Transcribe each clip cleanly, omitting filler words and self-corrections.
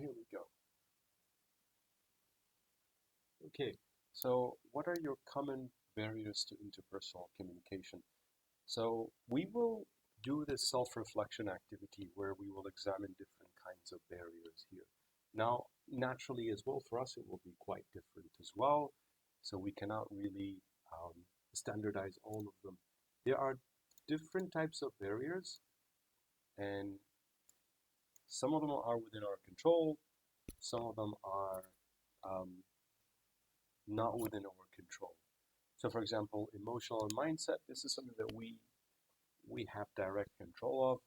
Here we go. Okay, so what are your common barriers to interpersonal communication? So we will do this self-reflection activity where we will examine different kinds of barriers here. Now, naturally as well, for us, it will be quite different as well. So we cannot really standardize all of them. There are different types of barriers, and some of them are within our control, some of them are um, not within our control. So for example, emotional and mindset, this is something that we have direct control of.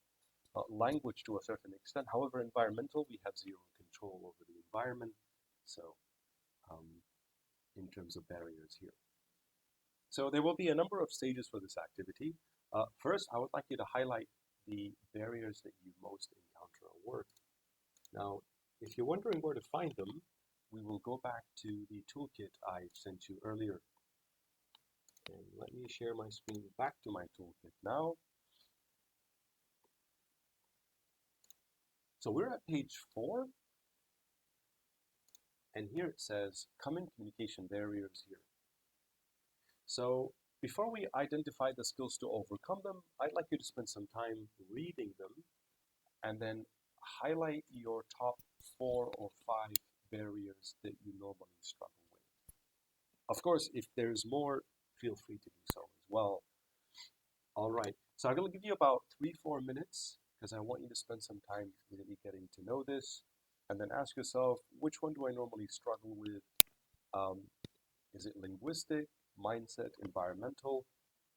Language to a certain extent. However, environmental, we have zero control over the environment. So um, in terms of barriers here. So there will be a number of stages for this activity. First, I would like you to highlight the barriers that you most encounter at work. Now, if you're wondering where to find them, we will go back to the toolkit I sent you earlier. And let me share my screen back to my toolkit now. So we're at page 4, and here it says common communication barriers here. So before we identify the skills to overcome them, I'd like you to spend some time reading them and then highlight your top 4 or 5 barriers that you normally struggle with. Of course, if there's more, feel free to do so as well. All right, so I'm going to give you about 3-4 minutes because I want you to spend some time really getting to know this, and then ask yourself, which one do I normally struggle with? Is it linguistic, mindset, environmental?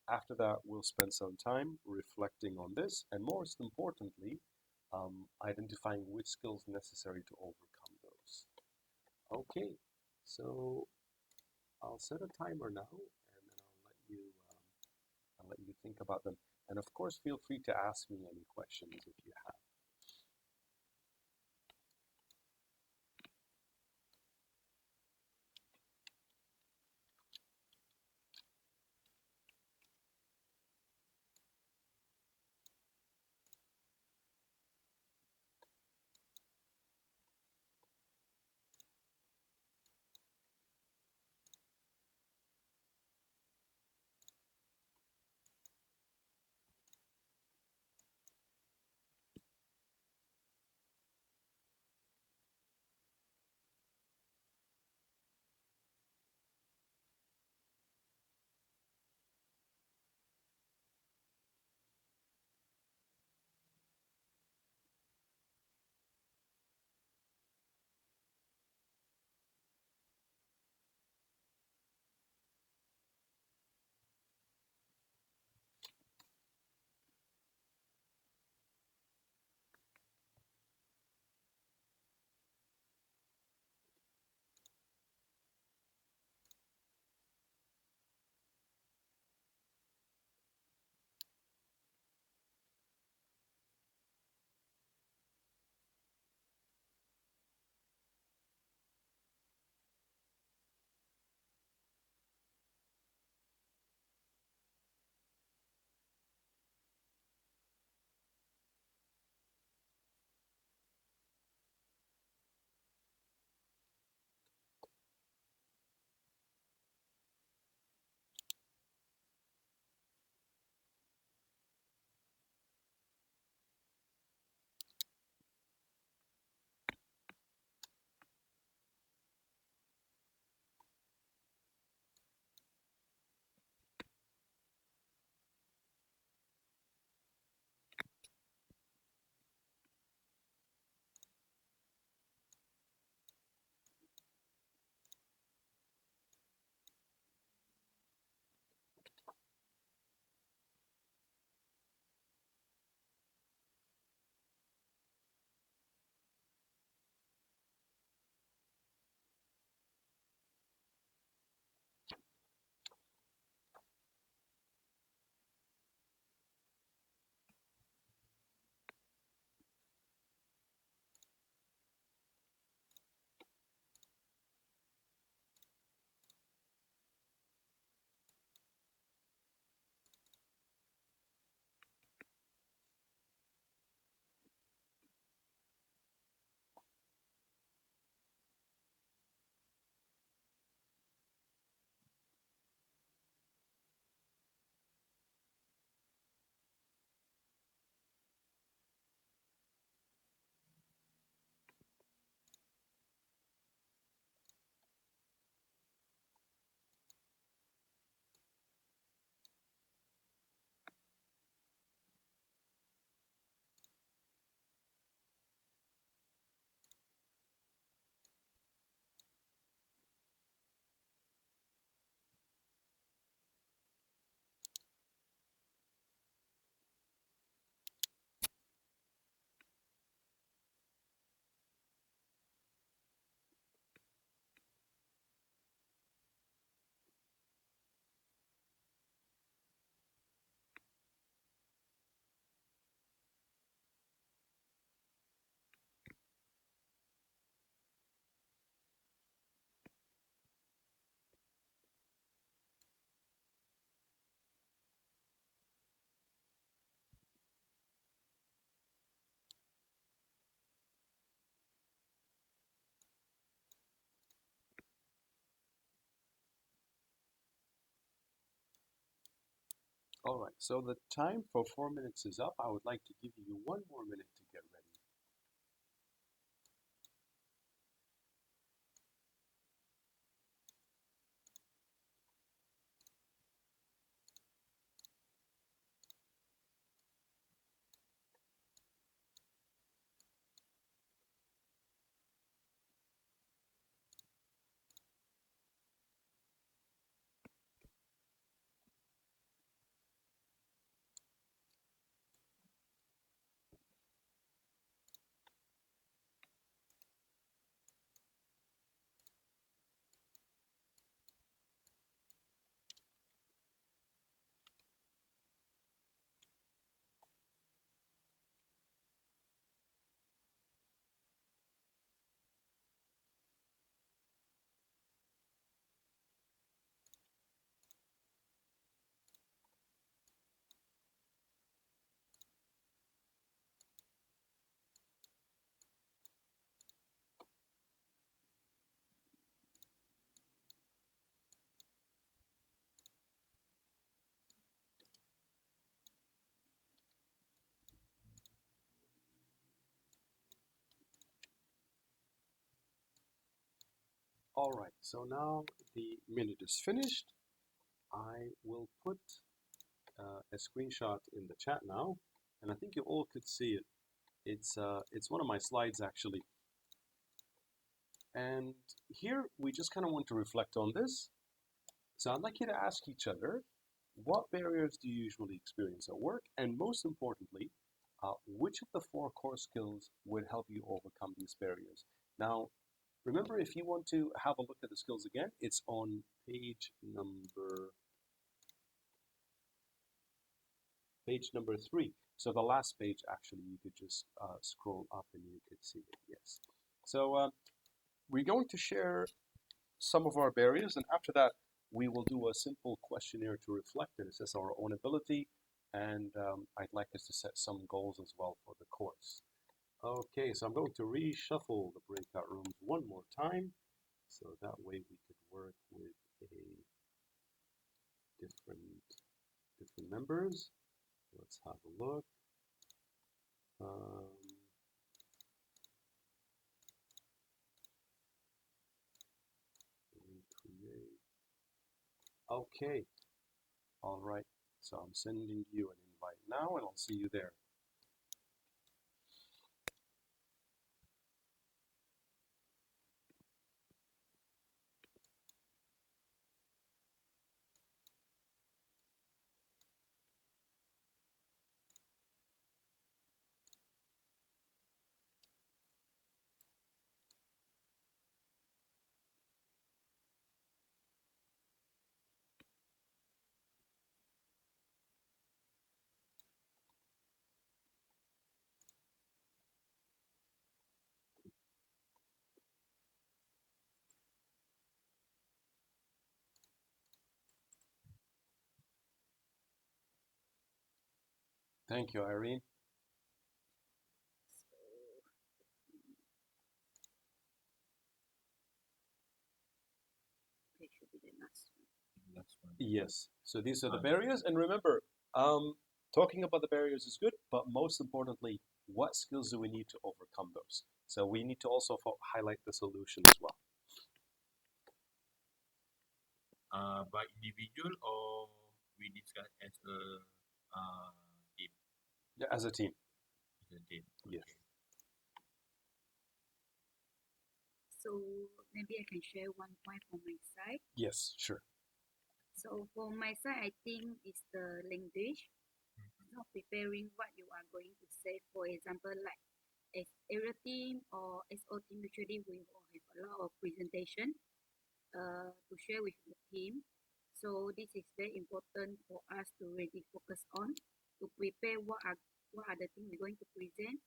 After that, we'll spend some time reflecting on this, and most importantly, identifying which skills necessary to overcome those. Okay, so I'll set a timer now, and then I'll let you think about them. And of course, feel free to ask me any questions if you have. All right, so the time for 4 minutes is up. I would like to give you 1 more minute to get ready. All right, so now the minute is finished. I will put a screenshot in the chat now, and I think you all could see it. It's one of my slides actually, and here we just kind of want to reflect on this. So I'd like you to ask each other, what barriers do you usually experience at work, and most importantly, which of the 4 core skills would help you overcome these barriers? Now, remember, if you want to have a look at the skills again, it's on page number 3. So the last page, actually, you could just scroll up and you could see it, yes. So we're going to share some of our barriers, and after that, we will do a simple questionnaire to reflect and assess our own ability, and I'd like us to set some goals as well for the course. Okay, so I'm going to reshuffle the breakout rooms one more time, so that way we could work with different members. Let's have a look. Recreate. Okay, all right. So I'm sending you an invite now, and I'll see you there. Thank you, Irene. It should be the next one. Yes. So these are the barriers, and remember, talking about the barriers is good, but most importantly, what skills do we need to overcome those? So we need to also highlight the solution as well. By individual, or we discuss as a team? Yeah, as a team. As a team. Yes. Okay. So maybe I can share one point from my side. Yes, sure. So for my side, I think it's the language. Not preparing what you are going to say. For example, like as area team or SO team, usually we will have a lot of presentation to share with the team. So this is very important for us to really focus on, to prepare what are the things we're going to present,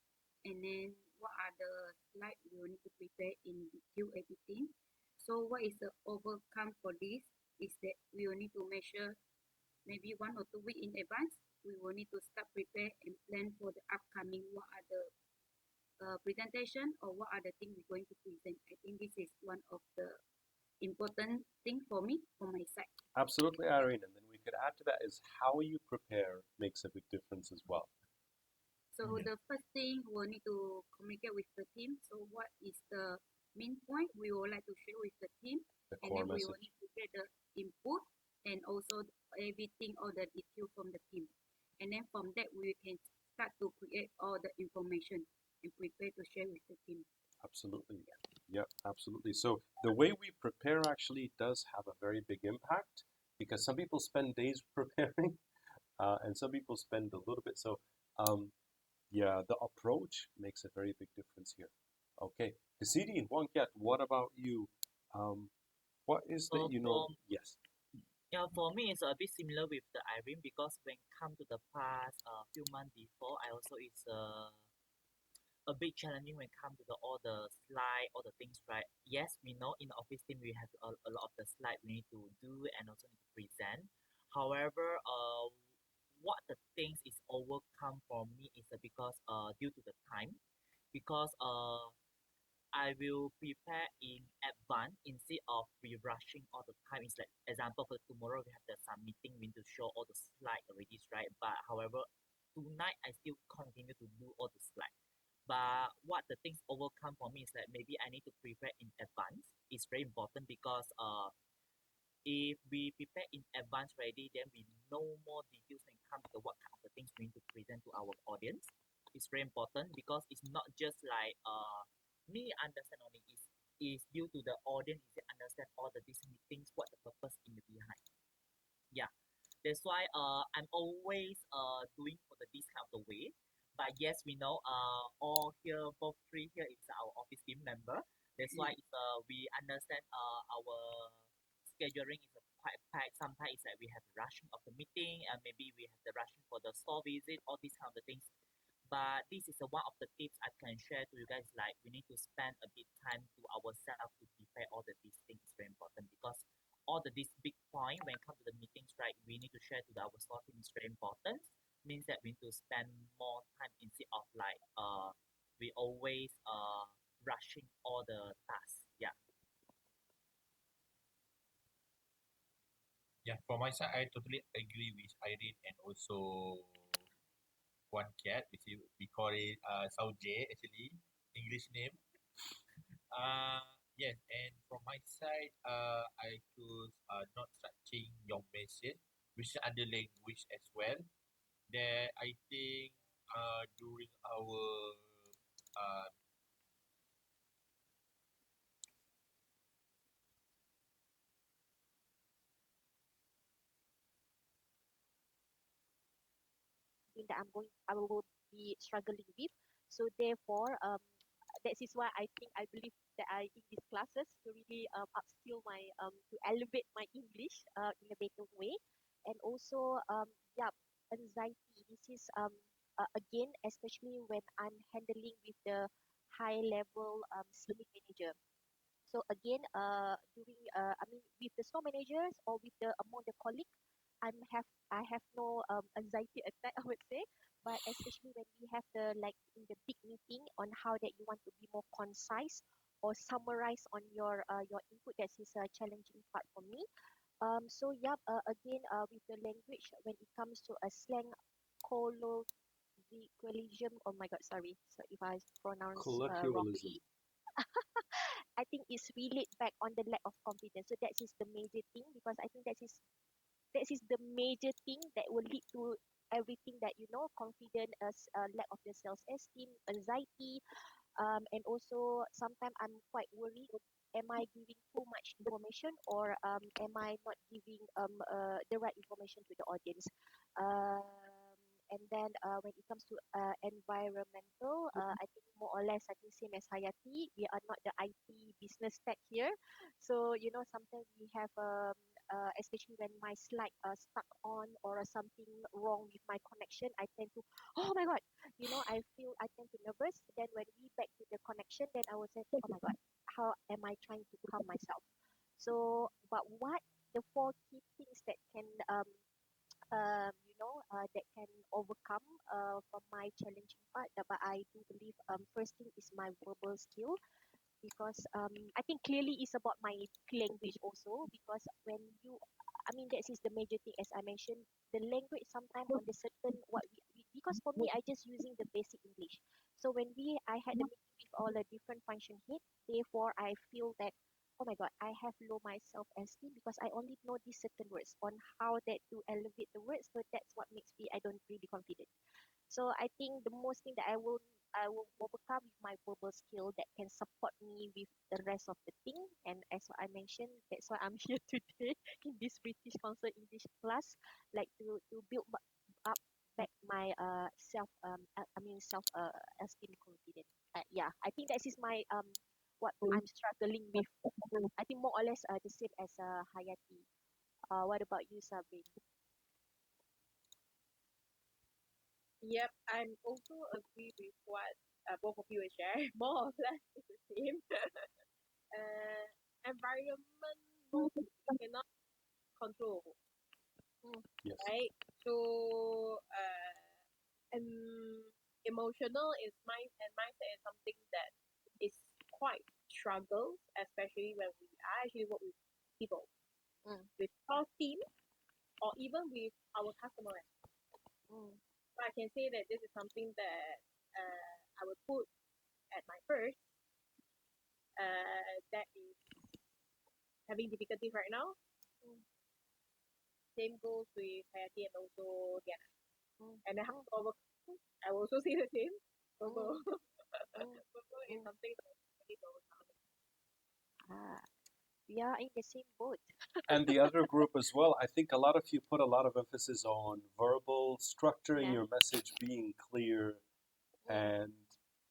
and then what are the slides we will need to prepare in detail editing. So what is the overcome for this is that we will need to measure maybe 1 or 2 weeks in advance. We will need to start prepare and plan for the upcoming what are the presentation or what are the things we're going to present. I think this is one of the important thing for me, for my side. Absolutely, Irene. And then we could add to that is how you prepare makes a big difference as well. So Yeah. the first thing we'll need to communicate with the team. So what is the main point we would like to share with the team, The and core then we will message. need to get the input and also everything, all the detail from the team. And then from that we can start to create all the information and prepare to share with the team. Absolutely. Yeah, absolutely. So the way we prepare actually does have a very big impact because some people spend days preparing, and some people spend a little bit. So, yeah, the approach makes a very big difference here. Okay. Kasidi, Wangkat, what about you? What is that, For yes, Yeah, for me, it's a bit similar with the Irene because when come to the past, few months before, I also it's a bit challenging when come to the all the slide, all the things, right? Yes, we know in the office team we have a lot of the slide we need to do and also need to present. However, what the things is overcome for me is because due to the time, because I will prepare in advance instead of we rushing all the time. It's like example for tomorrow we have the some meeting we need to show all the slide already, right? But however, tonight I still continue to do all the slide. But what the things overcome for me is that maybe I need to prepare in advance. It's very important because if we prepare in advance already, then we know more details when it comes to what kind of the things we need to present to our audience. It's very important because it's not just like me understand only is due to the audience is understand all the different things what the purpose in the behind. Yeah, that's why I'm always doing for the this kind of the way. But yes, we know all here both three here is our office team member. That's why it's, we understand our scheduling is quite packed. Sometimes it's like we have rushing of the meeting and maybe we have the rushing for the store visit, all these kind of the things. But this is one of the tips I can share to you guys. Like we need to spend a bit time to ourselves to prepare all the these things. Very important because all the this big point when it comes to the meetings, right? We need to share to our staff team is very important. Means that we need to spend more time instead of like we always rushing all the tasks. Yeah. Yeah, for my side, I totally agree with Irene and also one cat, which we call it Sao J actually, English name. Uh, yes, and from my side, I choose not touching your message, which is under language as well. There, I think during our uh, thing that I will be struggling with. So therefore, that is why I believe that I in these classes to really upskill my to elevate my English in a better way, and also yeah, anxiety. This is again especially when I'm handling with the high level senior manager. So again, during I mean with the store managers or with the among the colleague, I have no anxiety attack I would say, but especially when we have the like in the big meeting on how that you want to be more concise or summarize on your input, that is a challenging part for me. So yeah, again with the language when it comes to a slang colloquialism. Oh my God, sorry. So if I pronounce colloquialism. wrongly, I think it's relate back on the lack of confidence. So that is the major thing because I think that is the major thing that will lead to everything that you know, confident as lack of the self esteem, anxiety, and also sometimes I'm quite worried. Am I giving too much information or am I not giving the right information to the audience? Um, and then when it comes to environmental, I think more or less I think same as Hayati. We are not the IT business tech here, so you know sometimes we have especially when my slide stuck on or something wrong with my connection, I tend to, oh my God, you know, I tend to nervous. Then when we back to the connection, then I was say, oh my God, how am I trying to calm myself? So, but what the four key things that can that can overcome from my challenging part. But I do believe first thing is my verbal skill because I think clearly it's about my language also because when you I mean, that is the major thing, as I mentioned. The language sometimes on the certain what because for me, I just using the basic English. So when I had the meeting with all the different function head, therefore I feel that, oh my God, I have low my self esteem because I only know these certain words on how that to elevate the words. So that's what makes me I don't really confident. So I think the most thing that I will overcome with my verbal skill that can support me with the rest of the thing. And as what I mentioned, that's why I'm here today in this British Council English class, like to build up back my I mean self esteem confidence. Yeah, I think that is my what I'm struggling with. I think more or less the same as Hayati. What about you, Sabine? Yep, I'm also agree with what both of you are sharing. More or less it's the same. Environment mostly we cannot control, Yes. right? So emotional is mindset is something that is quite struggles, especially when we actually work with people, Mm, with our team, or even with our customers. mm, So I can say that this is something that I would put at my first. That is having difficulties right now. mm, Same goes with Hayati and also Diana. mm, And then how mm, to overcome, I will also say the same. mm, Verbal. mm, Verbal is mm. something that I need to overcome. Ah, we are in the same boat. And the other group as well, I think a lot of you put a lot of emphasis on verbal, structuring Yeah. your message, being clear. Mm, And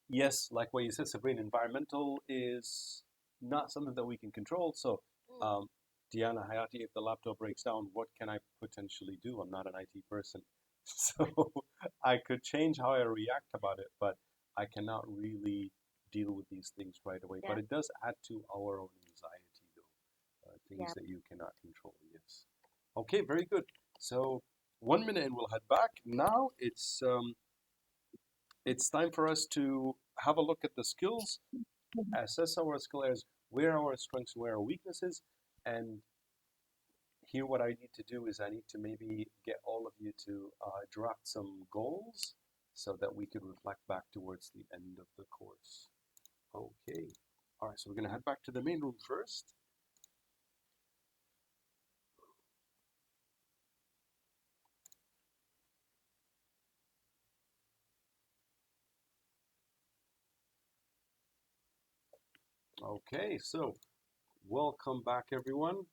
yes, like what you said, Sabrina, environmental is not something that we can control. So, mm, um, Diana, Hayati, if the laptop breaks down, what can I potentially do? I'm not an IT person. So I could change how I react about it, but I cannot really deal with these things right away. yeah. But it does add to our own anxiety, though. Things Yeah. that you cannot control, yes. Okay, very good. So 1 minute and we'll head back. Now it's time for us to have a look at the skills, assess our skill areas, where are our strengths, where are our weaknesses, and here what I need to do is I need to maybe get all of you to draft some goals so that we could reflect back towards the end of the course. Okay. All right, so we're going to head back to the main room first. Okay, so welcome back, everyone.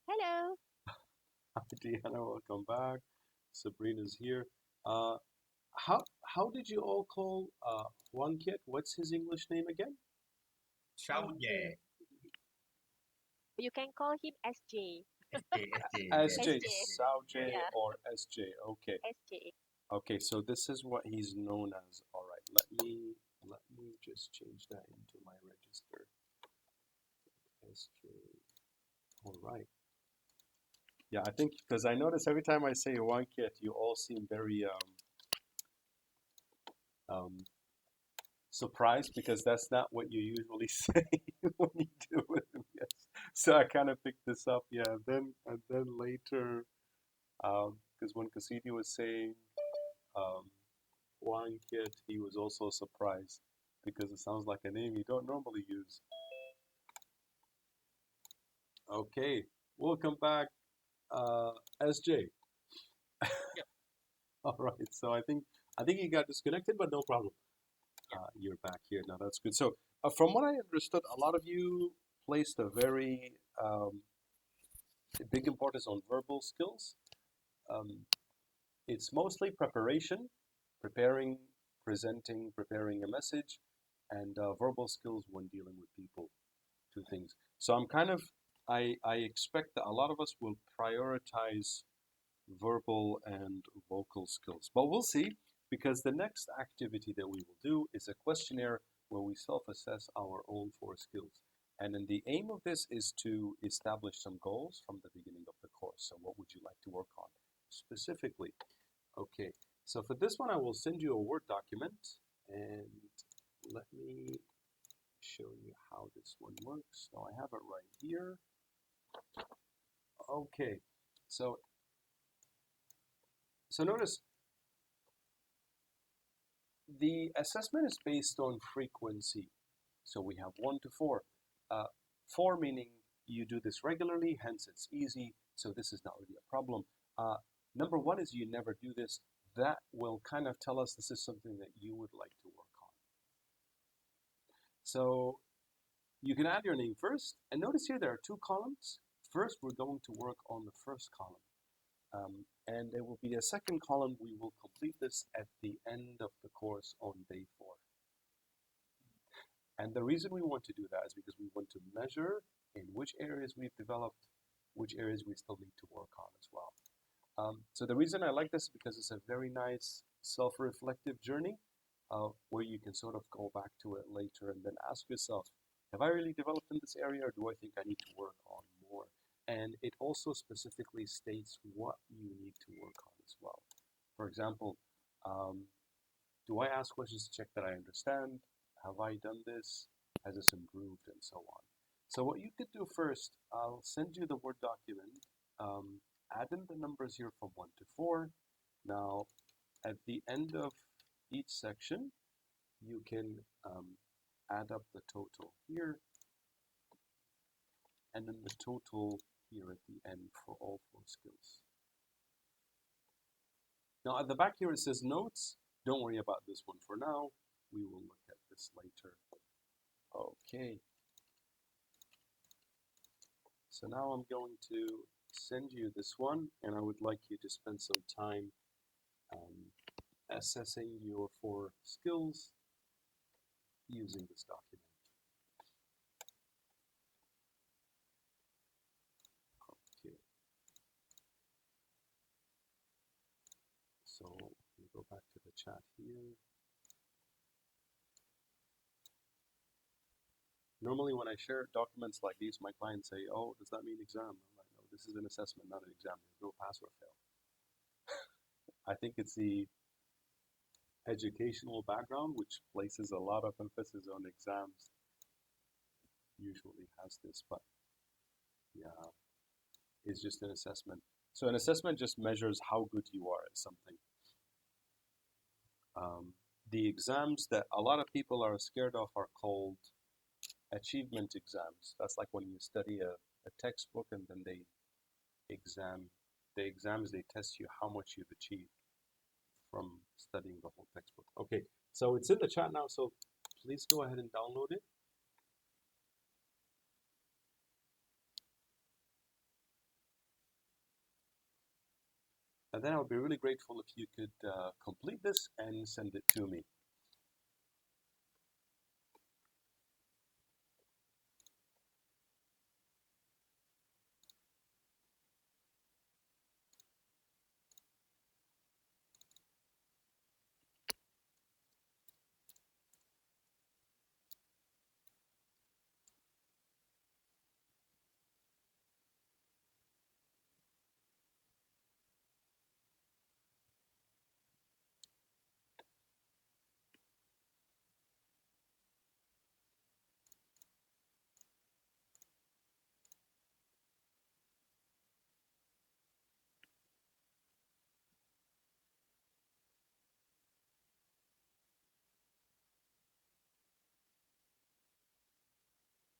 Hello. Deanna, welcome back. Sabrina's here. Uh, how did you all call Juan Kiet? What's his English name again? Xiaoye. You can call him SJ. Yes, SJ, SJ. Sao J Yeah. or SJ. Okay. SJ. Okay, so this is what he's known as. All right, let me just change that into my register. SJ. All right. Yeah, I think because I notice every time I say Juan Kiet, you all seem very um, surprised because that's not what you usually say when you deal with him. Yes. So I kind of picked this up, yeah. And then later, because when Cassidy was saying um, Juan Kit, he was also surprised because it sounds like a name you don't normally use. Okay, welcome back, uh, SJ. Yep. All right, so I think you got disconnected, but no problem. Yep. You're back here now. That's good. So from what I understood, a lot of you placed a very big importance on verbal skills. Um, it's mostly preparation, preparing, presenting, preparing a message, and verbal skills when dealing with people. Two things. So I expect that a lot of us will prioritize verbal and vocal skills. But we'll see, because the next activity that we will do is a questionnaire where we self-assess our own four skills. And then the aim of this is to establish some goals from the beginning of the course. So what would you like to work on specifically? Okay, so for this one, I will send you a Word document, and let me show you how this one works. So I have it right here. Okay, so notice the assessment is based on frequency. So we have 1 to 4. 4 meaning you do this regularly, hence it's easy, so this is not really a problem. Number 1 is you never do this. That will kind of tell us this is something that you would like to work on. So you can add your name first, and notice here there are 2 columns. First, we're going to work on the first column. And there will be a second column. We will complete this at the end of the course on day 4. And the reason we want to do that is because we want to measure in which areas we've developed, which areas we still need to work on as well. So the reason I like this is because it's a very nice self-reflective journey where you can sort of go back to it later and then ask yourself, have I really developed in this area, or do I think I need to work on more? And it also specifically states what you need to work on as well. For example, do I ask questions to check that I understand? Have I done this? Has this improved? And so on. So what you could do first, I'll send you the Word document. Add in the numbers here from 1 to 4. Now, at the end of each section, you can add up the total here, and then the total here at the end for all 4 skills. Now, at the back here it says notes. Don't worry about this one for now. We will look at this later. Okay. So now I'm going to send you this one, and I would like you to spend some time assessing your 4 skills using this document. Okay. So we go back to the chat here. Normally when I share documents like these, my clients say, oh, does that mean exam? I'm like, no, this is an assessment, not an exam. There's no pass or fail. I think it's the educational background, which places a lot of emphasis on exams, usually has this, but yeah, it's just an assessment. So an assessment just measures how good you are at something. The exams that a lot of people are scared of are called achievement exams. That's like when you study a textbook and then the exams, they test you how much you've achieved from studying the whole textbook. Okay, so it's in the chat now, so please go ahead and download it. And then I would be really grateful if you could complete this and send it to me.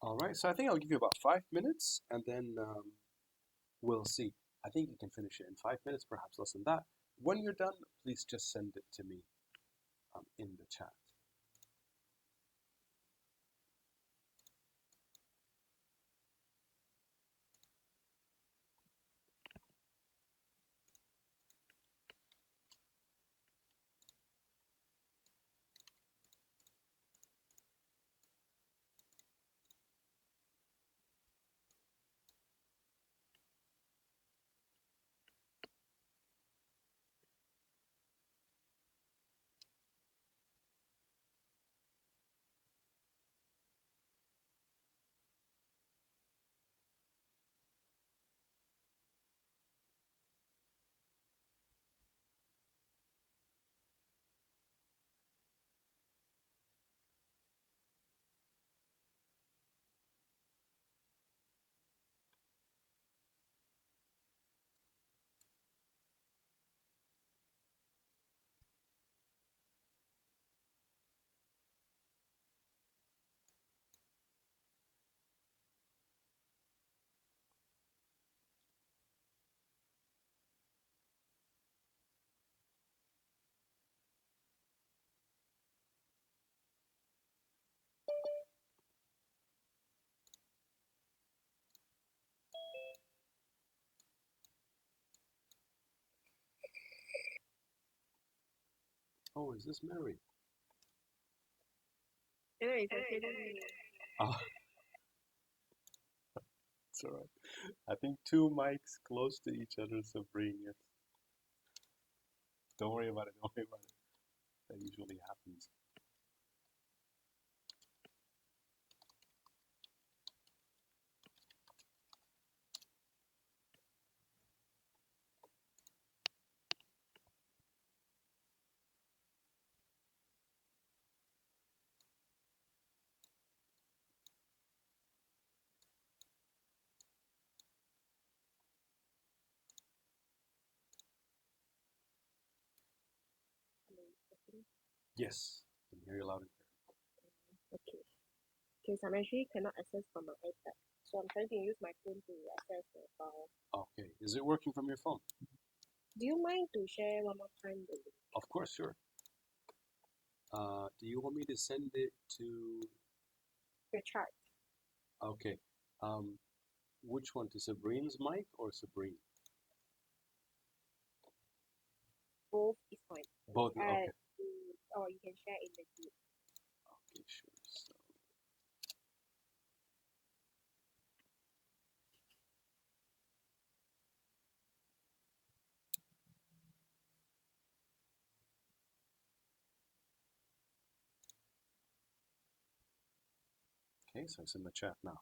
All right, so I think I'll give you about 5 minutes, and then we'll see. I think you can finish it in 5 minutes, perhaps less than that. When you're done, please just send it to me in the chat. Oh, is this Mary? Anyway, it's okay, don't worry. Oh, it's alright. I think two mics close to each other, Sabrina. Yes. Don't worry about it. Don't worry about it. That usually happens. Yes, I can hear you loud and Okay. Because I'm actually cannot access from my iPad. So I'm trying to use my phone to access the file. clear. Okay, is it working from your phone? Do you mind to share one more time the link? Of course, sure. Do you want me to send it to? The chart? Okay. Which one, to Sabrine's mic or Sabrine? Both is fine. Both. Okay. Or you can share in the group. Okay, sure. So, okay, so it's in the chat now.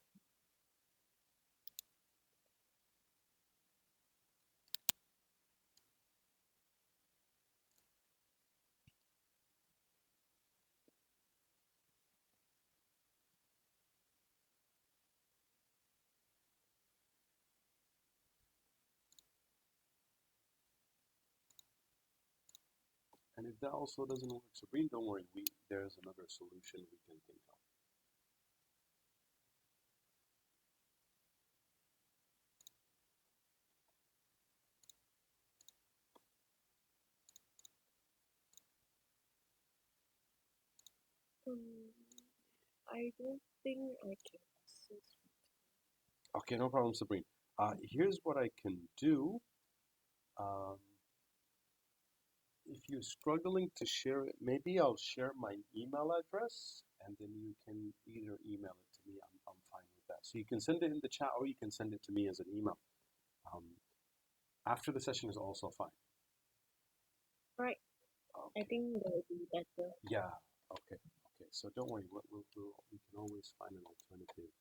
And if that also doesn't work, Sabrine, don't worry. There's another solution we can think of. I don't think I can access. Okay, no problem, Sabrine. Here's what I can do. If you're struggling to share it, maybe I'll share my email address and then you can either email it to me. I'm fine with that. So you can send it in the chat or you can send it to me as an email. After the session is also fine. Right. Okay. I think that would be better. Yeah. Okay. Okay. So don't worry. We can always find an alternative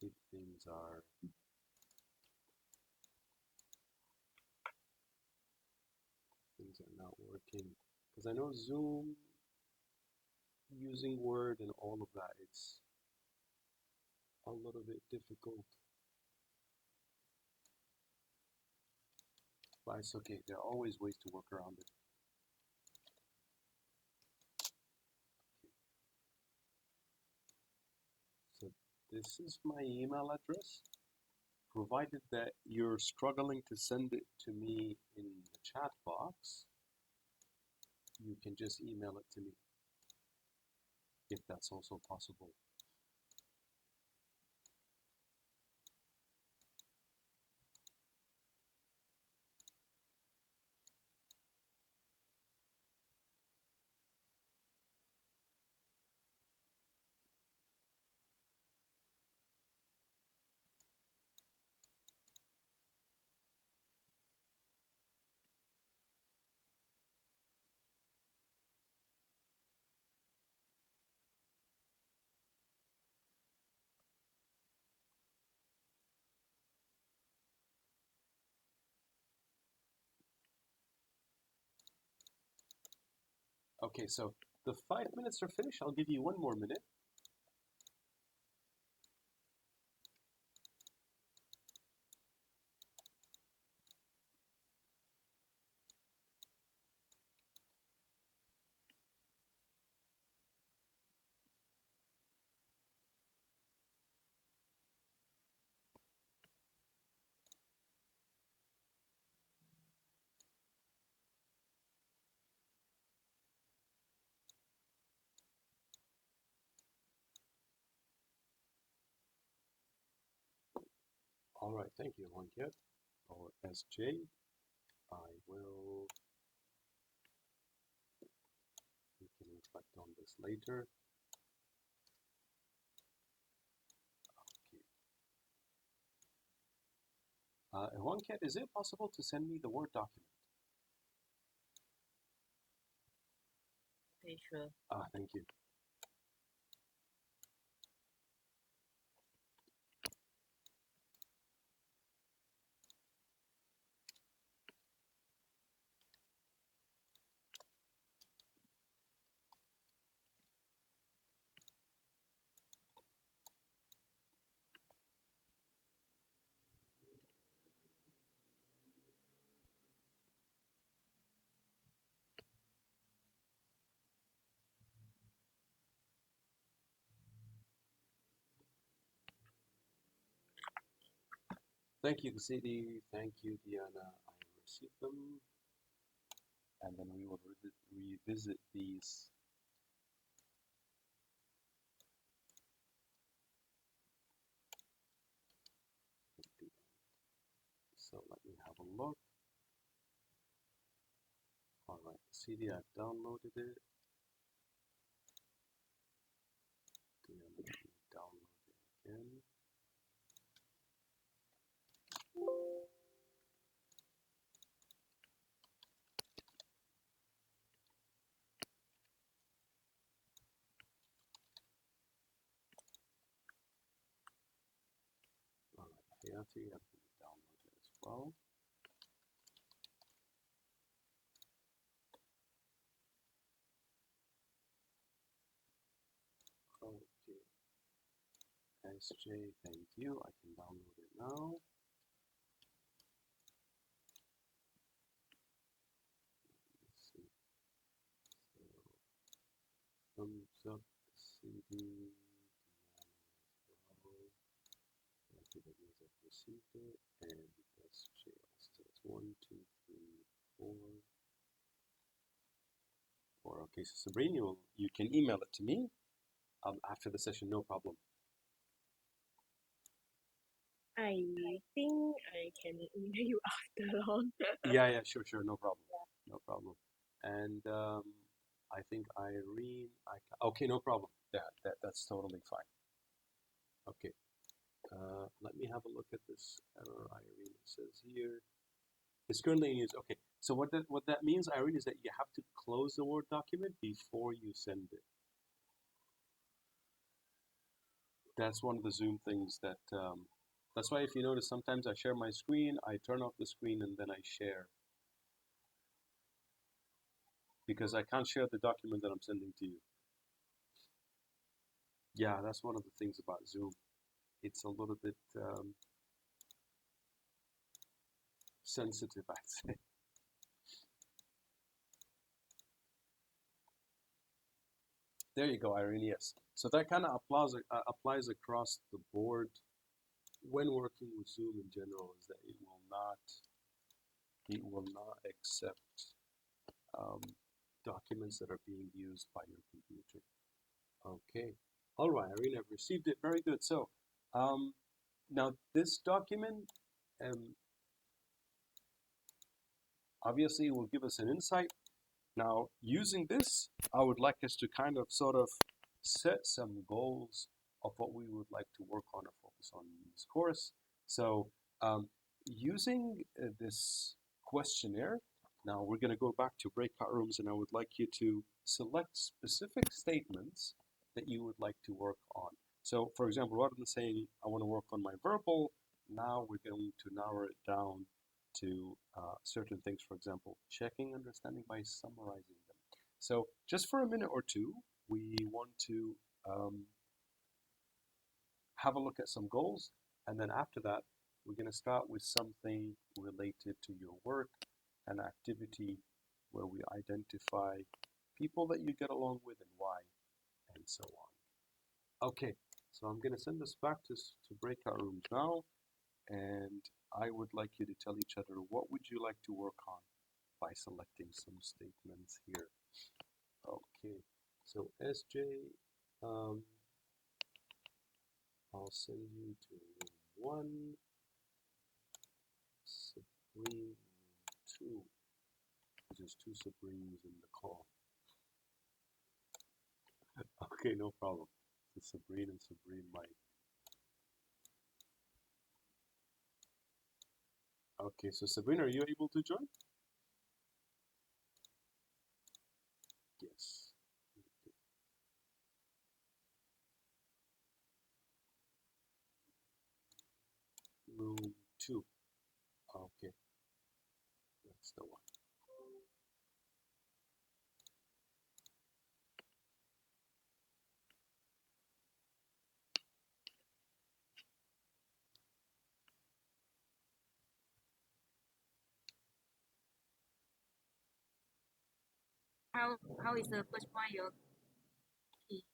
if things are not working. Because I know Zoom, using Word and all of that, it's a little bit difficult. But it's okay. There are always ways to work around it. So this is my email address. Provided that you're struggling to send it to me in the chat box, you can just email it to me, if that's also possible. Okay, so the 5 minutes are finished. I'll give you one more minute. All right, thank you, Lanket. Or SJ. I will reflect on this later. Okay. Juancat, is it possible to send me the Word document? Okay, sure. Thank you. Thank you, Cassidy. Thank you, Diana. I received them. And then we will revisit these. So let me have a look. All right, CD, I've downloaded it. Let me download it again. All right, Hayati, I've downloaded it as well. Okay. SJ, thank you. I can download it now. Let's see. So, thumbs up, CD, okay, that means I've received it, and SJ also. It's 1, 2, 3, 4. Okay, so Sabrina, you can email it to me after the session, no problem. I think I can email you after long. Yeah, sure, no problem. No problem. And I think Irene, okay, no problem. That's totally fine. Okay. Let me have a look at this error. Irene says here. It's currently in use. Okay. So what that means, Irene, is that you have to close the Word document before you send it. That's one of the Zoom things that. That's why if you notice, sometimes I share my screen, I turn off the screen, and then I share. Because I can't share the document that I'm sending to you. Yeah, that's one of the things about Zoom. It's a little bit sensitive, I'd say. There you go, Irene, yes. So that kind of applies across the board when working with Zoom in general, is that it will not accept documents that are being used by your computer. Okay. All right, Irene, I've received it. Very good. So now this document obviously will give us an insight. Now, using this, I would like us to kind of sort of set some goals of what we would like to work on or focus on in this course. So using this questionnaire, now we're going to go back to breakout rooms, and I would like you to select specific statements that you would like to work on. So for example, rather than saying, I want to work on my verbal, now we're going to narrow it down to certain things. For example, checking understanding by summarizing them. So just for a minute or two, we want to have a look at some goals, and then after that, we're going to start with something related to your work, an activity where we identify people that you get along with and why, and so on. Okay, so I'm going to send this back to breakout rooms now, and I would like you to tell each other what would you like to work on by selecting some statements here. Okay, so SJ, I'll send you to room 1, Sabrine 2. There's 2 Sabrines in the call. Okay, no problem. So Sabrine might. Okay, so Sabrine, are you able to join? Yes. Room 2. Okay, that's the one. How is the first point your key?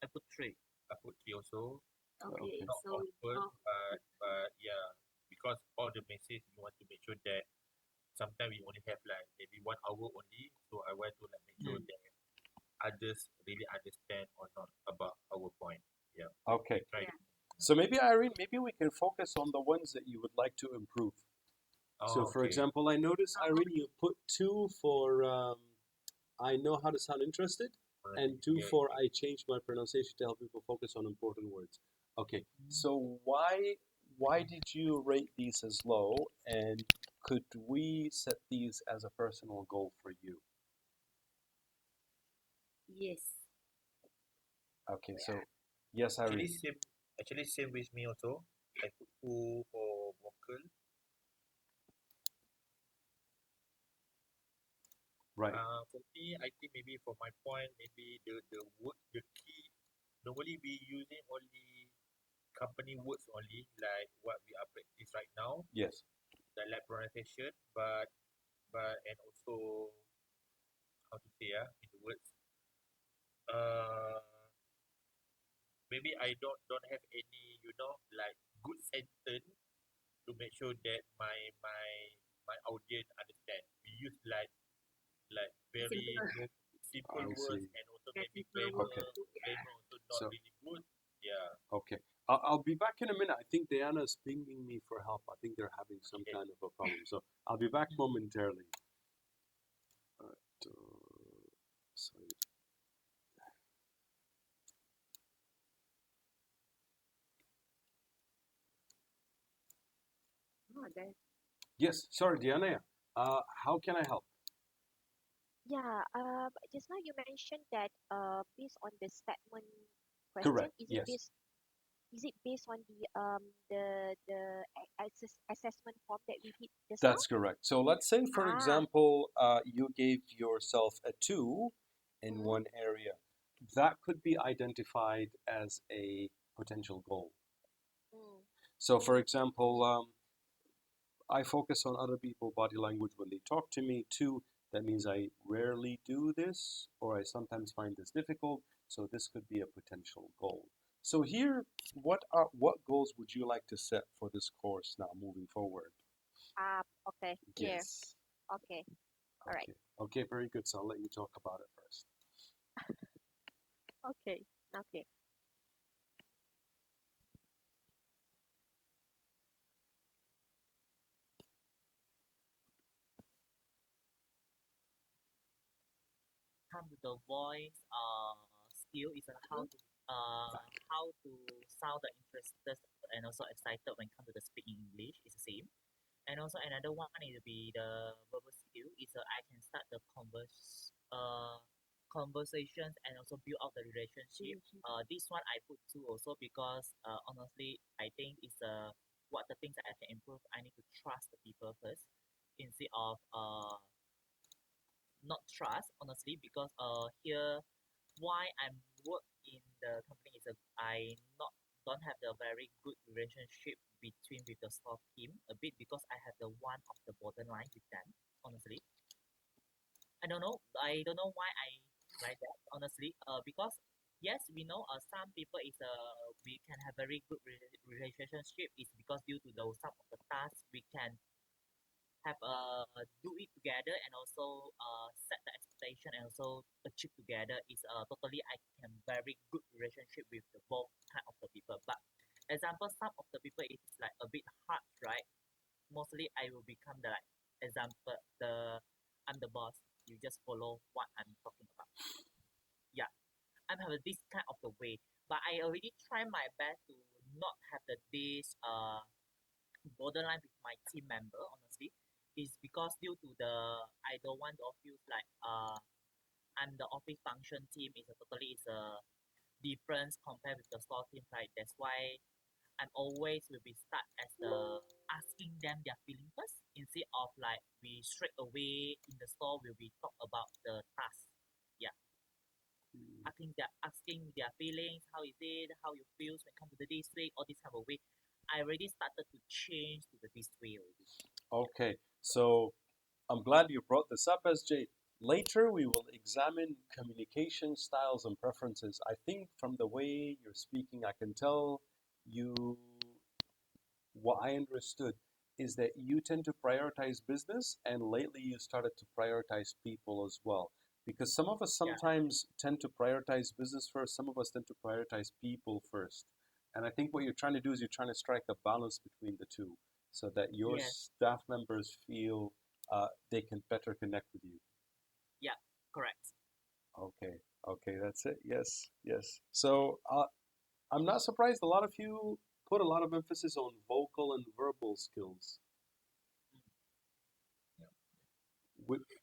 I put 3. I put 3 also. Okay, Okay. Not so often, but yeah, because all the message we want to make sure that sometimes we only have like maybe 1 hour only, so I want to like make sure that others really understand or not about our point. Yeah, Okay. try. yeah. So maybe Irene, maybe we can focus on the ones that you would like to improve. So, for Okay. example, I noticed, Irene, you put 2 for I know how to sound interested, and 2 Yeah, for I changed my pronunciation to help people focus on important words. Okay, so why did you rate these as low, and could we set these as a personal goal for you? Yes. Okay, so yes, actually Irene. same. Actually same with me also. I put 2 for vocal. Right. For me, I think maybe for my point, maybe the word, the key. Normally we using only company words only, like what we are practice right now, Yes. the like pronunciation, but and also how to say in the words. Uh, maybe I don't have any like good sentence to make sure that my audience understand. We use like very Simple. simple I words see. and also Get maybe people work. Okay. Yeah. grammar also not So really good. Yeah. okay, I'll be back in a minute. I think Diana's pinging me for help. I think they're having some Okay. kind of a problem. So I'll be back momentarily. Alright, sorry. Oh, that Yes, sorry, Diana. How can I help? Yeah, just now you mentioned that based on the statement question, Correct. Yes, is it based on the assessment form that we did just now? that's correct. So let's say, for Ah, example, you gave yourself a 2 in mm-hmm, one area. That could be identified as a potential goal. mm, So, for example, I focus on other people's body language when they talk to me too. That means I rarely do this, or I sometimes find this difficult. So this could be a potential goal. So here, what goals would you like to set for this course now moving forward? okay, clear. Yes. Okay, all right. Okay. Okay. Very good. So I'll let you talk about it first. Okay, okay. Come to the voice skill is Mm-hmm, how to sound the interested and also excited when come to the speak English is the same. And also another one is be the verbal skill is I can start the conversations and also build out the relationship. This one I put two also because honestly I think it's what the things that I can improve. I need to trust the people first instead of not trust honestly because here why I'm work in the company is I not don't have the very good relationship between with the staff team a bit because I have the one of the borderline with them honestly. I don't know why I like that honestly because yes we know some people is we can have very good relationship is because due to those some of the tasks we can have do it together and also set the expectation and also achieve together is totally I can very good relationship with the both kind of the people. But example, some of the people is like a bit hard, right? Mostly I will become the like example the I'm the boss. You just follow what I'm talking about. Yeah, I'm having this kind of the way, but I already try my best to not have this borderline with my team member. Honestly, is because due to the I don't want to feel like I'm the office function team is a totally is a difference compared with the store team, right? That's why I'm always will be start as the asking them their feeling first instead of like we straight away in the store will be talk about the task. Yeah, asking their feelings, how is it, how you feel when it comes to the district, all this kind of way. I already started to change to the this way already. Okay, so I'm glad you brought this up, SJ. Later, we will examine communication styles and preferences. I think from the way you're speaking, I can tell you what I understood is that you tend to prioritize business, and lately you started to prioritize people as well. Because some of us Yeah. sometimes tend to prioritize business first, some of us tend to prioritize people first. And I think what you're trying to do is you're trying to strike a balance between the two so that your Yes. staff members feel they can better connect with you. Yeah. Correct. Okay, okay, that's it. Yes, yes. So I'm not surprised a lot of you put a lot of emphasis on vocal and verbal skills.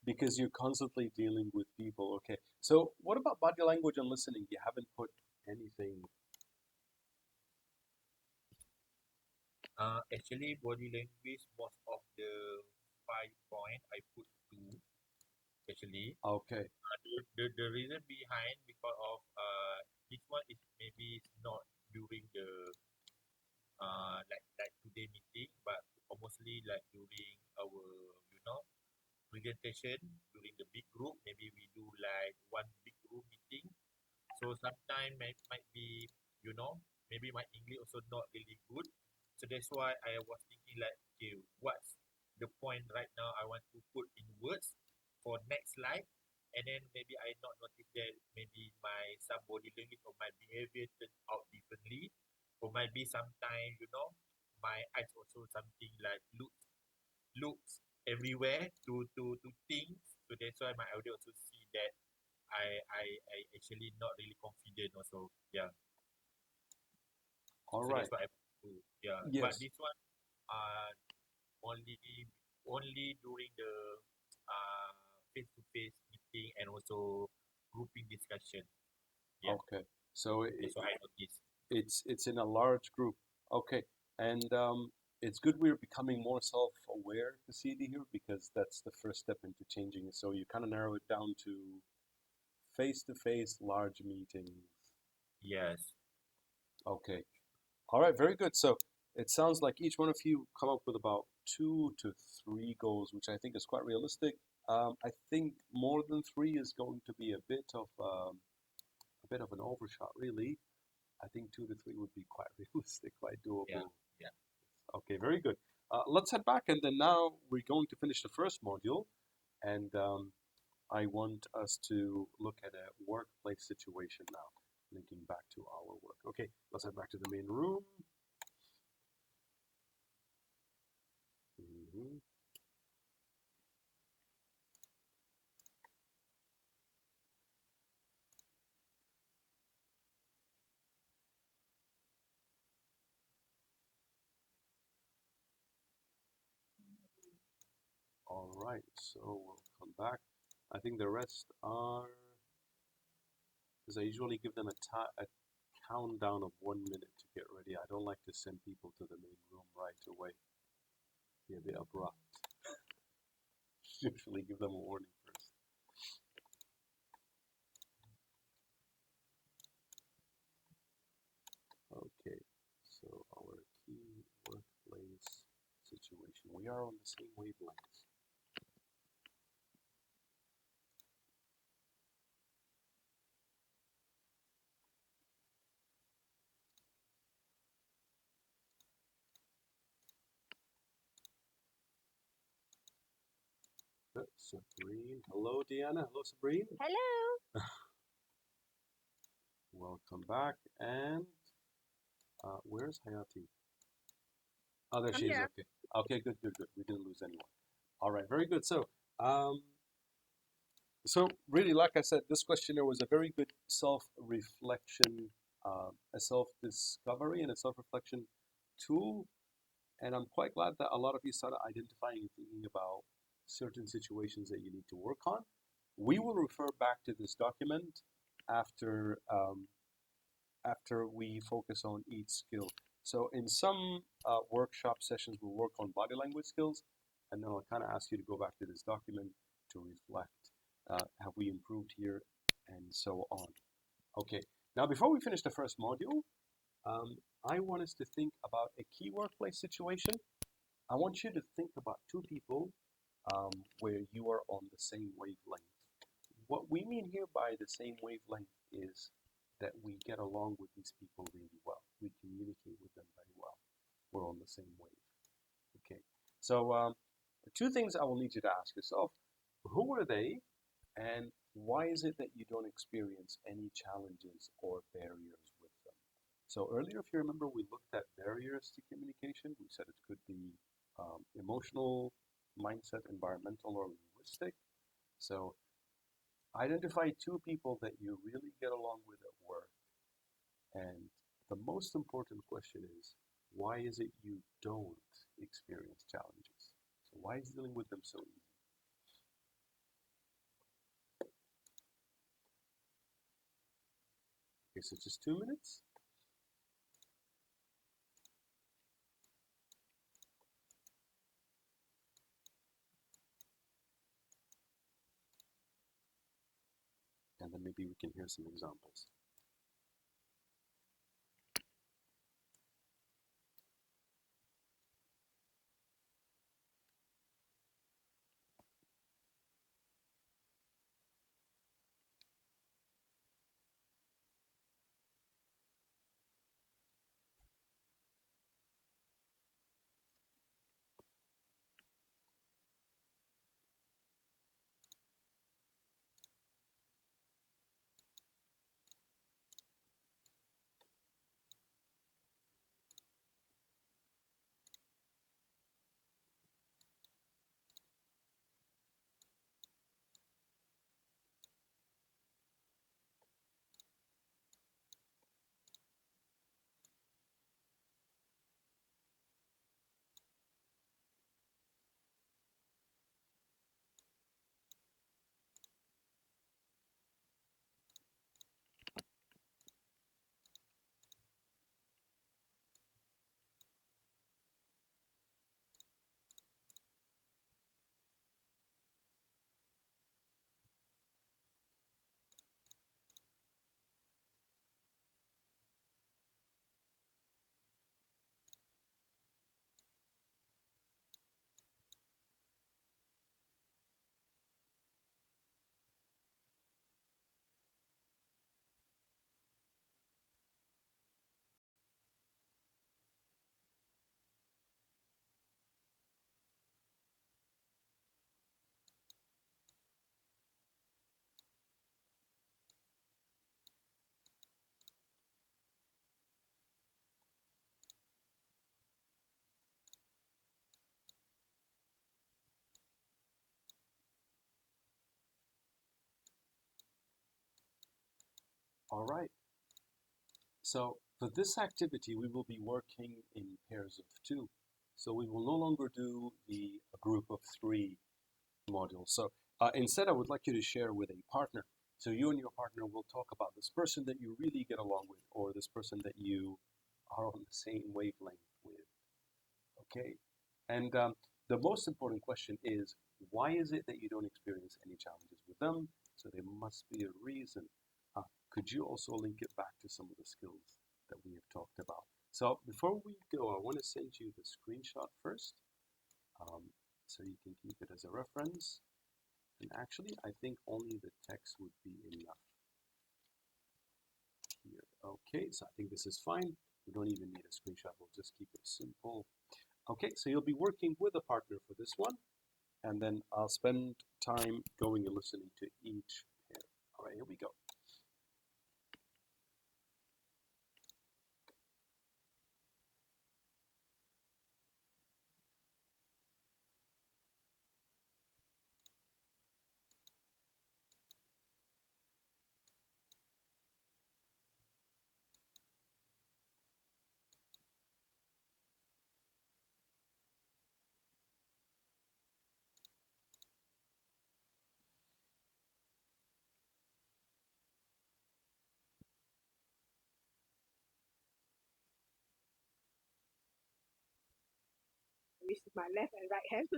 Because you're constantly dealing with people. Okay. So what about body language and listening? You haven't put anything. Actually, body language, most of the 5 point I put two. Actually, Okay. the reason behind because of this one is maybe it's not during the like today meeting, but mostly like during our you know presentation during the big group. Maybe we do like one big group meeting. So sometimes might be you know maybe my English also not really good. So that's why I was thinking like okay, what's the point right now? I want to put in words for next slide, and then maybe I not notice that maybe my some body language or my behavior turn out differently, or maybe sometimes my eyes also something like looks everywhere to things. So that's why my audience also see that I actually not really confident also. Yeah. All So right. that's what I do. Yeah. But Yes. this one uh only only during the uh face to face meeting and also grouping discussion. Yeah. Okay. So That's what I noticed. it's in a large group. Okay. And it's good we're becoming more self-aware, Cassidy, here, because that's the first step into changing it. So you kind of narrow it down to face-to-face large meetings. Yes. Okay. All right, very good. So it sounds like each one of you come up with about 2 to 3 goals, which I think is quite realistic. I think more than three is going to be a bit of an overshot, really. I think 2 to 3 would be quite realistic, quite Yeah. doable. Yeah. Okay, very good. Let's head back, and then now we're going to finish the first module, and I want us to look at a workplace situation now, linking back to our work. Okay, let's head back to the main room. Mhm. All right, so we'll come back. I think the rest are, because I usually give them a countdown of 1 minute to get ready. I don't like to send people to the main room right away. Be a bit abrupt. Usually give them a warning first. Okay, so our key workplace situation. We are on the same wavelength. Sabrine. Hello, Diana. Hello, Sabrine. Hello. Welcome back. And where's Hayati? Oh, there I'm she is. here. Okay. Okay, good, good, good. We didn't lose anyone. All right, very good. So, um, So really, like I said, this questionnaire was a very good self-reflection, a self-discovery and a self-reflection tool. And I'm quite glad that a lot of you started identifying and thinking about certain situations that you need to work on. We will refer back to this document after after we focus on each skill. So in some workshop sessions, we'll work on body language skills, and then I'll kind of ask you to go back to this document to reflect. Have we improved here, and so on. Okay, now before we finish the first module, I want us to think about a key workplace situation. I want you to think about two people where you are on the same wavelength. What we mean here by the same wavelength is that we get along with these people really well. We communicate with them very well. We're on the same wave. Okay, so two things I will need you to ask yourself. Who are they, and why is it that you don't experience any challenges or barriers with them? So earlier, if you remember, we looked at barriers to communication. We said it could be emotional, mindset, environmental, or linguistic. So identify two people that you really get along with at work. And the most important question is, why is it you don't experience challenges? So why is dealing with them so easy? Okay, so just 2 minutes. And then maybe we can hear some examples. All right. So for this activity, we will be working in pairs of two. So we will no longer do the group of three modules. So instead, I would like you to share with a partner. So you and your partner will talk about this person that you really get along with, or this person that you are on the same wavelength with. Okay? And the most important question is, why is it that you don't experience any challenges with them? So there must be a reason. Could you also link it back to some of the skills that we have talked about? So before we go, I want to send you the screenshot first, so you can keep it as a reference. And actually, I think only the text would be enough here. Okay, so I think this is fine. We don't even need a screenshot. We'll just keep it simple. Okay, so you'll be working with a partner for this one, and then I'll spend time going and listening to each pair. All right, here we go. which is my left and right hand.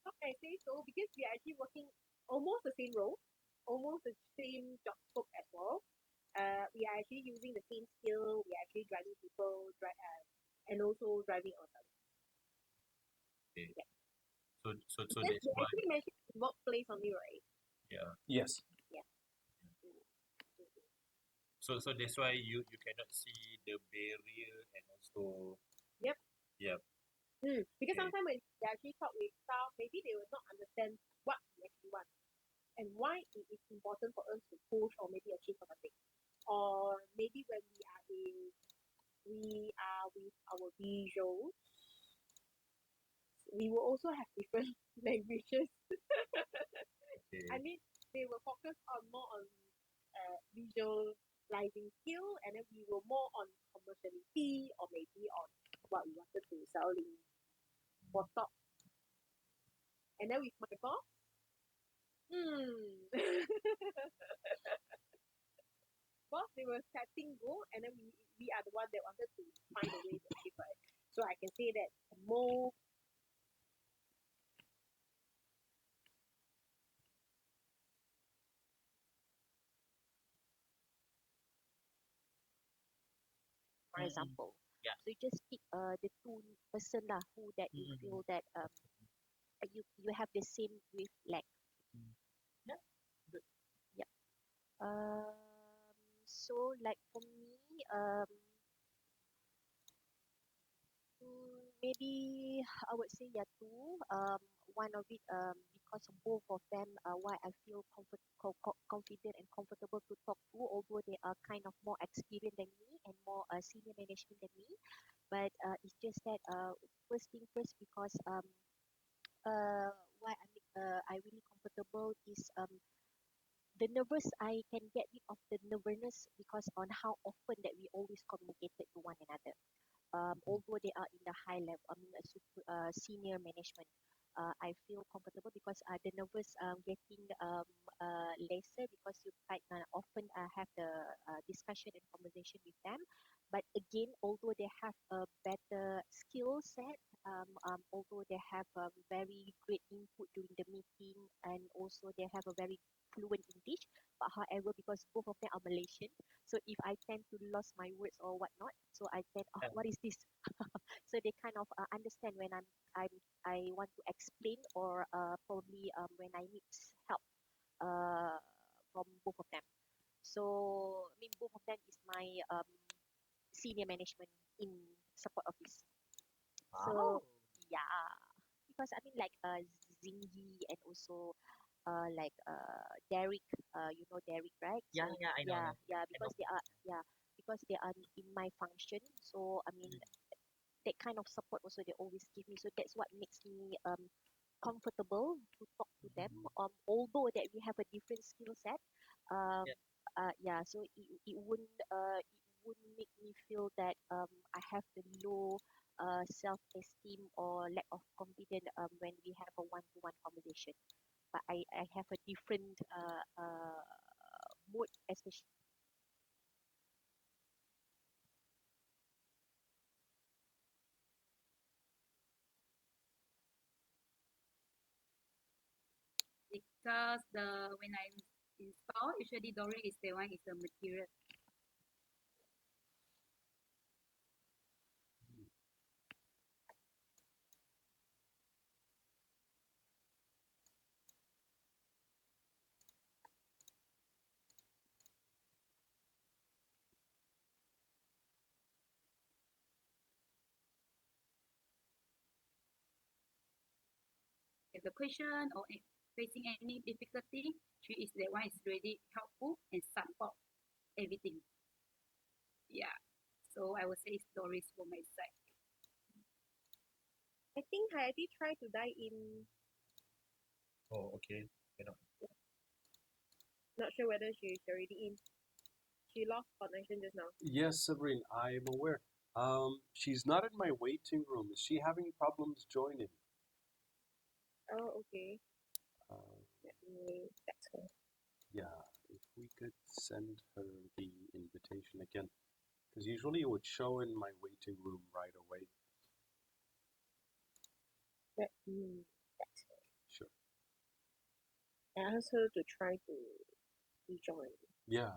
How can I say so? Because we are actually working almost the same role, almost the same job scope as well. We are actually using the same skill. We are actually driving people, and also driving ourselves. Okay. Yeah. So Because that's they why. actually mentioned workplace only, right? Yeah. Yes. Yeah. So that's why you cannot see the barrier and also. Yep. Yep. Because Okay. sometimes when they actually talk with staff, maybe they will not understand what we actually want and why it is important for us to push or maybe achieve something. Or maybe when we are with our visuals, we will also have different languages. Okay. I mean, they will focus on more on visualizing skill, and then we will more on commerciality or maybe on what we wanted to sell in for stock. And then with my boss, boss, they were setting goal, and then we are the one that wanted to find a way to achieve it. So I can say that more. For example. Yeah. So you just pick the two person lah who that you feel that you have the same wavelength. Yeah. Good. Yep. So like for me, maybe I would say yeah two. One of it because both of them why I feel confident and comfortable to talk to, although they are kind of more experienced than me and more senior management than me. But it's just that first thing first because why I really comfortable is the nervous I can get rid of the nervousness because on how often that we always communicated to one another. Although they are in the high level, senior management, I feel comfortable because the nervous getting lesser because you quite often have the discussion and conversation with them. But again, although they have a better skill set, although they have a very great input during the meeting, and also they have a very fluent English, but however, because both of them are Malaysian, so if I tend to lose my words or whatnot, so I tend, oh, what is this? So they kind of understand when I want to explain or probably when I need help uh, from both of them. So I mean both of them is my senior management in support office. So Wow. yeah, because I mean like Zingy and also like Derek, you know Derek, right? Yeah, So yeah, I know. yeah, I know. because they are because they are in my function. So I mean that kind of support also they always give me. So that's what makes me comfortable to talk to them. Although that we have a different skill set, um, Yeah. yeah. So it wouldn't make me feel that I have the low self-esteem or lack of confidence when we have a one-to-one conversation. But I have a different mood, especially. Because when I install, usually Doric is the one is the material. If the question or facing any difficulty, she is the one is really helpful and support everything. Yeah. So I would say it's Doris for my side. I think Hayati tried to dial in. Oh, okay. Cannot. Not sure whether she's already in. She lost connection just now. Yes, Sabrine, I am aware. She's not in my waiting room. Is she having problems joining? Oh, okay. Uh, Let me text her. yeah, if we could send her the invitation again, because usually it would show in my waiting room right away. That's it. Sure. I asked her to try to rejoin. Yeah.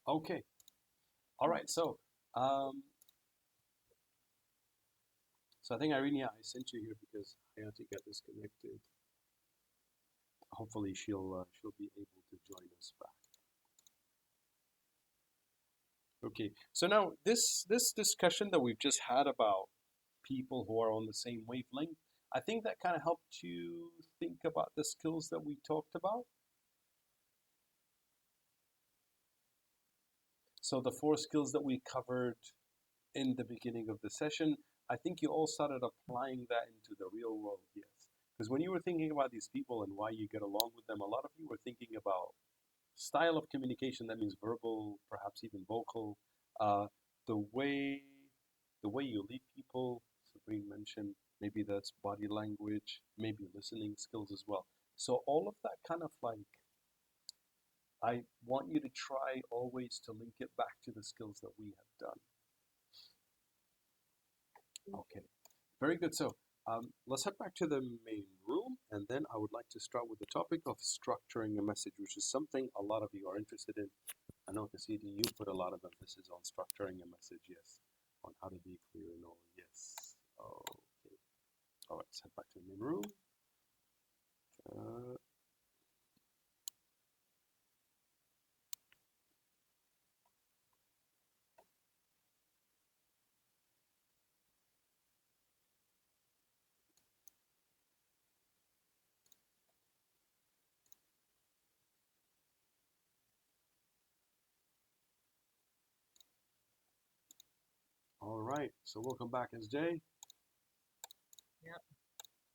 Okay. All right. So I think Irene, I sent you here because Hayati got disconnected. Hopefully she'll be able to join us back. Okay. So now this discussion that we've just had about people who are on the same wavelength, I think that kind of helped you think about the skills that we talked about. So the 4 skills that we covered in the beginning of the session, I think you all started applying that into the real world, yes. Because when you were thinking about these people and why you get along with them, a lot of you were thinking about style of communication. That means verbal, perhaps even vocal, uh, the way the way you lead people. Sabrine mentioned maybe that's body language, maybe listening skills as well. So all of that kind of like, I want you to try always to link it back to the skills that we have done. Okay, very good. So let's head back to the main room, and then I would like to start with the topic of structuring a message, which is something a lot of you are interested in. I know, Cassidy, you put a lot of emphasis on structuring a message, yes, on how to be clear and all, yes. Okay, all right, let's head back to the main room. Uh, all right, so welcome back, SJ. Yep.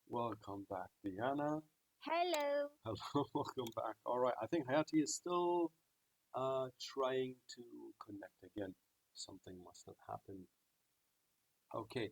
Welcome back, Diana. Hello. Hello, welcome back. All right, I think Hayati is still trying to connect again. Something must have happened. Okay,